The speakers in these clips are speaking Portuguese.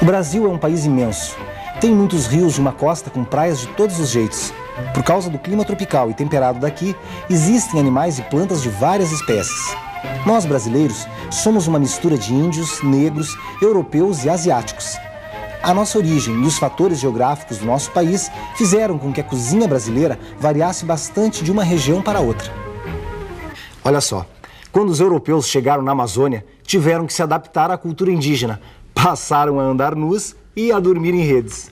O Brasil é um país imenso. Tem muitos rios de uma costa com praias de todos os jeitos. Por causa do clima tropical e temperado daqui, existem animais e plantas de várias espécies. Nós, brasileiros, somos uma mistura de índios, negros, europeus e asiáticos. A nossa origem e os fatores geográficos do nosso país fizeram com que a cozinha brasileira variasse bastante de uma região para outra. Olha só, quando os europeus chegaram na Amazônia, tiveram que se adaptar à cultura indígena. Passaram a andar nus e a dormir em redes.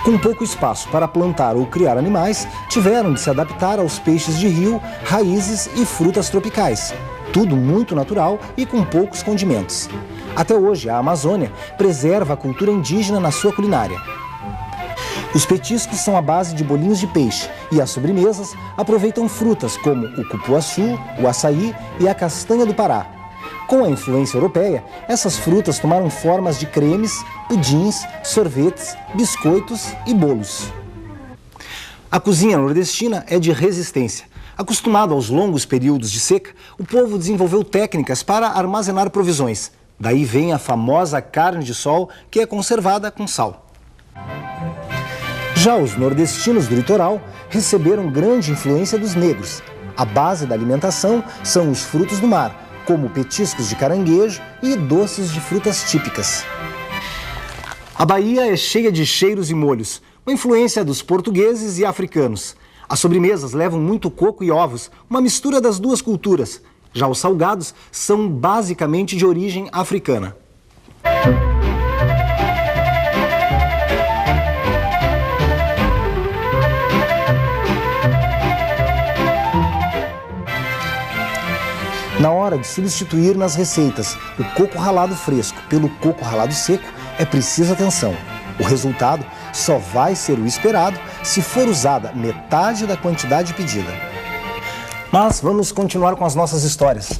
Com pouco espaço para plantar ou criar animais, tiveram de se adaptar aos peixes de rio, raízes e frutas tropicais. Tudo muito natural e com poucos condimentos. Até hoje, a Amazônia preserva a cultura indígena na sua culinária. Os petiscos são à base de bolinhos de peixe e as sobremesas aproveitam frutas como o cupuaçu, o açaí e a castanha do Pará. Com a influência europeia, essas frutas tomaram formas de cremes, pudins, sorvetes, biscoitos e bolos. A cozinha nordestina é de resistência. Acostumado aos longos períodos de seca, o povo desenvolveu técnicas para armazenar provisões. Daí vem a famosa carne de sol, que é conservada com sal. Já os nordestinos do litoral receberam grande influência dos negros. A base da alimentação são os frutos do mar, como petiscos de caranguejo e doces de frutas típicas. A Bahia é cheia de cheiros e molhos, uma influência dos portugueses e africanos. As sobremesas levam muito coco e ovos, uma mistura das duas culturas. Já os salgados são basicamente de origem africana. Na hora de substituir nas receitas o coco ralado fresco pelo coco ralado seco, é preciso atenção. O resultado só vai ser o esperado se for usada metade da quantidade pedida. Mas vamos continuar com as nossas histórias.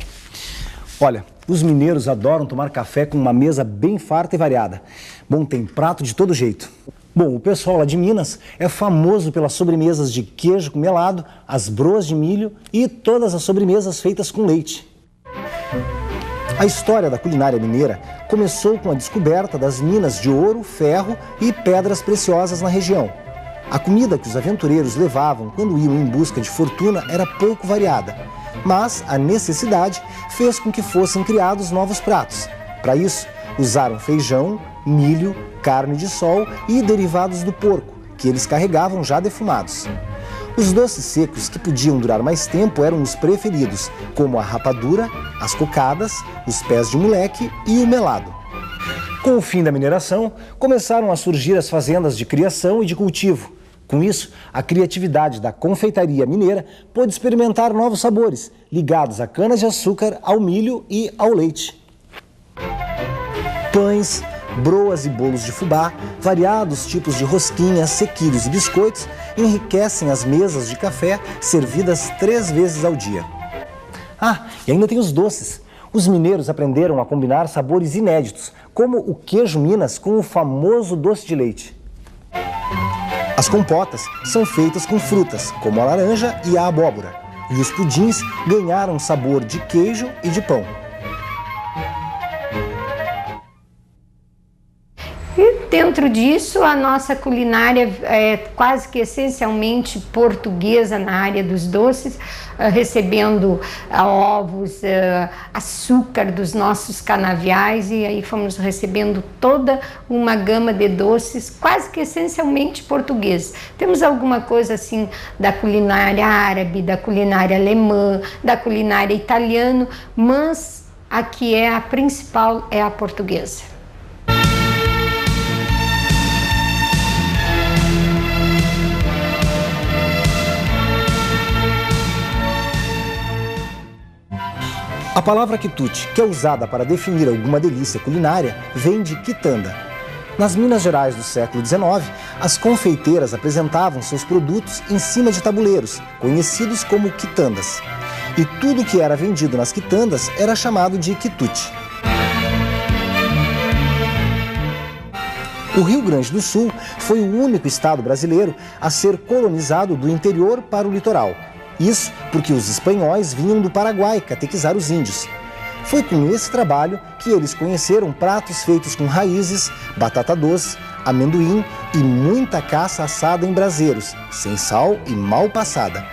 Olha, os mineiros adoram tomar café com uma mesa bem farta e variada. Bom, tem prato de todo jeito. Bom, o pessoal lá de Minas é famoso pelas sobremesas de queijo com melado, as broas de milho e todas as sobremesas feitas com leite. A história da culinária mineira começou com a descoberta das minas de ouro, ferro e pedras preciosas na região. A comida que os aventureiros levavam quando iam em busca de fortuna era pouco variada, mas a necessidade fez com que fossem criados novos pratos. Para isso, usaram feijão, milho, carne de sol e derivados do porco, que eles carregavam já defumados. Os doces secos que podiam durar mais tempo eram os preferidos, como a rapadura, as cocadas, os pés de moleque e o melado. Com o fim da mineração, começaram a surgir as fazendas de criação e de cultivo. Com isso, a criatividade da confeitaria mineira pôde experimentar novos sabores, ligados à cana-de-açúcar, ao milho e ao leite. Pães, broas e bolos de fubá, variados tipos de rosquinhas, sequilhos e biscoitos enriquecem as mesas de café servidas 3 vezes ao dia. Ah, e ainda tem os doces. Os mineiros aprenderam a combinar sabores inéditos, como o queijo Minas com o famoso doce de leite. As compotas são feitas com frutas, como a laranja e a abóbora. E os pudins ganharam sabor de queijo e de pão. E dentro disso, a nossa culinária é quase que essencialmente portuguesa na área dos doces, recebendo ovos, açúcar dos nossos canaviais, e aí fomos recebendo toda uma gama de doces quase que essencialmente portugueses. Temos alguma coisa assim da culinária árabe, da culinária alemã, da culinária italiana, mas a que é a principal é a portuguesa. A palavra quitute, que é usada para definir alguma delícia culinária, vem de quitanda. Nas Minas Gerais do século XIX, as confeiteiras apresentavam seus produtos em cima de tabuleiros, conhecidos como quitandas. E tudo que era vendido nas quitandas era chamado de quitute. O Rio Grande do Sul foi o único estado brasileiro a ser colonizado do interior para o litoral. Isso porque os espanhóis vinham do Paraguai catequizar os índios. Foi com esse trabalho que eles conheceram pratos feitos com raízes, batata doce, amendoim e muita caça assada em braseiros, sem sal e mal passada.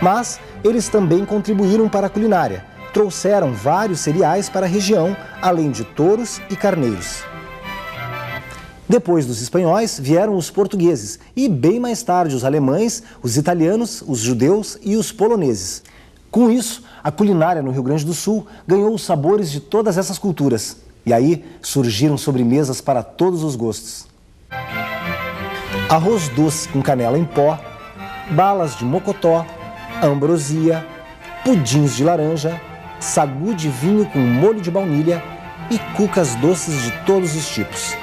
Mas eles também contribuíram para a culinária. Trouxeram vários cereais para a região, além de touros e carneiros. Depois dos espanhóis, vieram os portugueses e, bem mais tarde, os alemães, os italianos, os judeus e os poloneses. Com isso, a culinária no Rio Grande do Sul ganhou os sabores de todas essas culturas. E aí surgiram sobremesas para todos os gostos. Arroz doce com canela em pó, balas de mocotó, ambrosia, pudins de laranja, sagu de vinho com molho de baunilha e cucas doces de todos os tipos.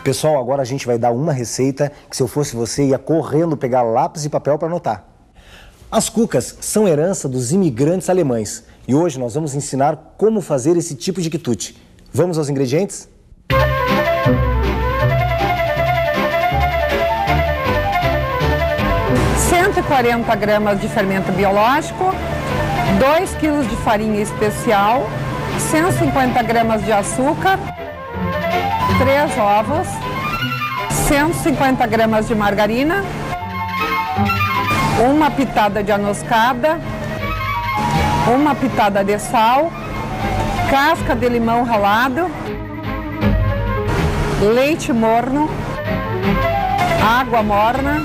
Pessoal, agora a gente vai dar uma receita que, se eu fosse você, ia correndo pegar lápis e papel para anotar. As cucas são herança dos imigrantes alemães e hoje nós vamos ensinar como fazer esse tipo de quitute. Vamos aos ingredientes? 140 gramas de fermento biológico, 2 kg de farinha especial, 150 gramas de açúcar, 3 ovos, 150 gramas de margarina, uma pitada de anoscada, uma pitada de sal, casca de limão ralado, leite morno, água morna.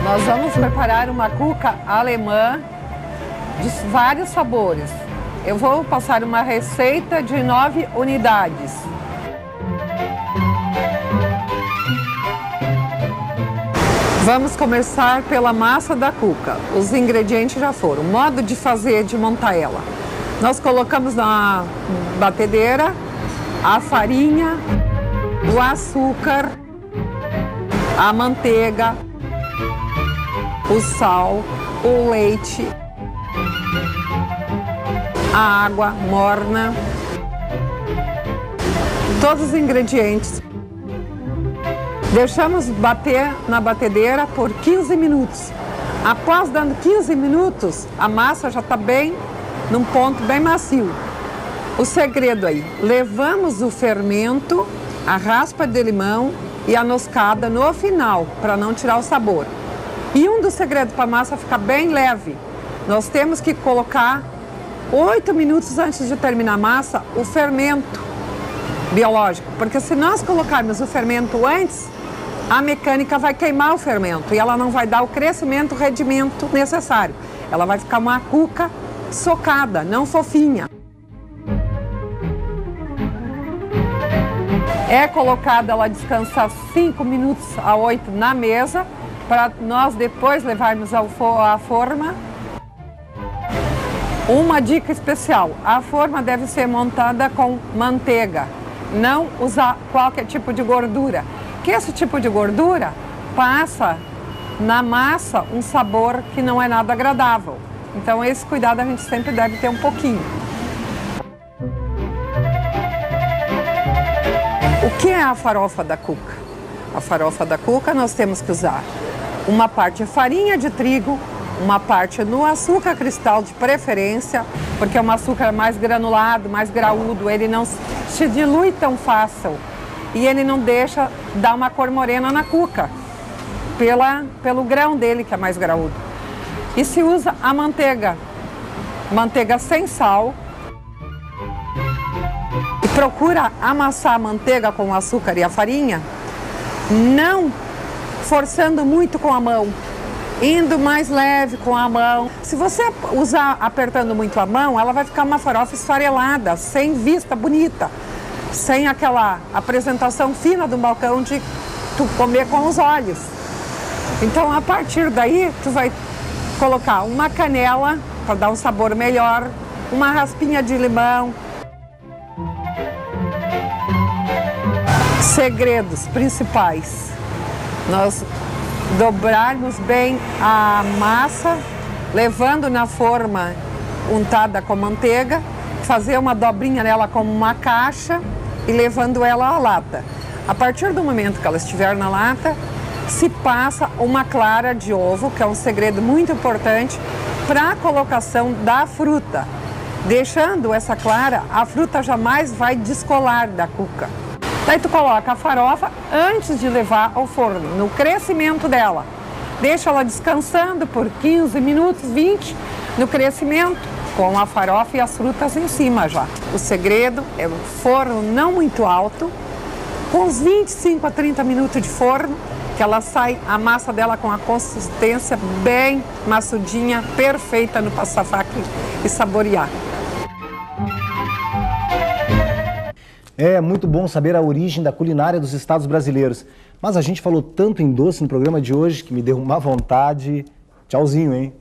Nós vamos preparar uma cuca alemã de vários sabores. Eu vou passar uma receita de 9 unidades. Vamos começar pela massa da cuca. Os ingredientes já foram. O modo de fazer, de montar ela. Nós colocamos na batedeira a farinha, o açúcar, a manteiga, o sal, o leite, a água morna, todos os ingredientes. Deixamos bater na batedeira por 15 minutos. Após dando 15 minutos, a massa já está bem, num ponto bem macio. O segredo aí, levamos o fermento, a raspa de limão e a noscada no final, para não tirar o sabor. E um dos segredos para a massa ficar bem leve, nós temos que colocar 8 minutos antes de terminar a massa, o fermento biológico. Porque se nós colocarmos o fermento antes, a mecânica vai queimar o fermento e ela não vai dar o crescimento, o rendimento necessário. Ela vai ficar uma cuca socada, não fofinha. É colocada ela descansar 5 minutos a 8 na mesa, para nós depois levarmos à forma. Uma dica especial, a forma deve ser montada com manteiga, não usar qualquer tipo de gordura, que esse tipo de gordura passa na massa um sabor que não é nada agradável. Então esse cuidado a gente sempre deve ter um pouquinho. O que é a farofa da cuca? A farofa da cuca nós temos que usar uma parte farinha de trigo, uma parte no açúcar cristal de preferência, porque é um açúcar mais granulado, mais graúdo, ele não se dilui tão fácil e ele não deixa dar uma cor morena na cuca, pelo grão dele que é mais graúdo. E se usa a manteiga sem sal, e procura amassar a manteiga com o açúcar e a farinha, não forçando muito com a mão, indo mais leve com a mão. Se você usar apertando muito a mão, ela vai ficar uma farofa esfarelada, sem vista bonita, sem aquela apresentação fina do balcão de tu comer com os olhos. Então, a partir daí, tu vai colocar uma canela para dar um sabor melhor, uma raspinha de limão. Segredos principais: nós dobrarmos bem a massa, levando na forma untada com manteiga, fazer uma dobrinha nela como uma caixa e levando ela à lata. A partir do momento que ela estiver na lata, se passa uma clara de ovo, que é um segredo muito importante para a colocação da fruta. Deixando essa clara, a fruta jamais vai descolar da cuca. Daí tu coloca a farofa antes de levar ao forno, no crescimento dela. Deixa ela descansando por 15 minutos, 20 no crescimento, com a farofa e as frutas em cima já. O segredo é um forno não muito alto, com uns 25 a 30 minutos de forno, que ela sai, a massa dela com a consistência bem maçudinha, perfeita no passar faca e saborear. É muito bom saber a origem da culinária dos estados brasileiros. Mas a gente falou tanto em doce no programa de hoje que me deu uma vontade. Tchauzinho, hein?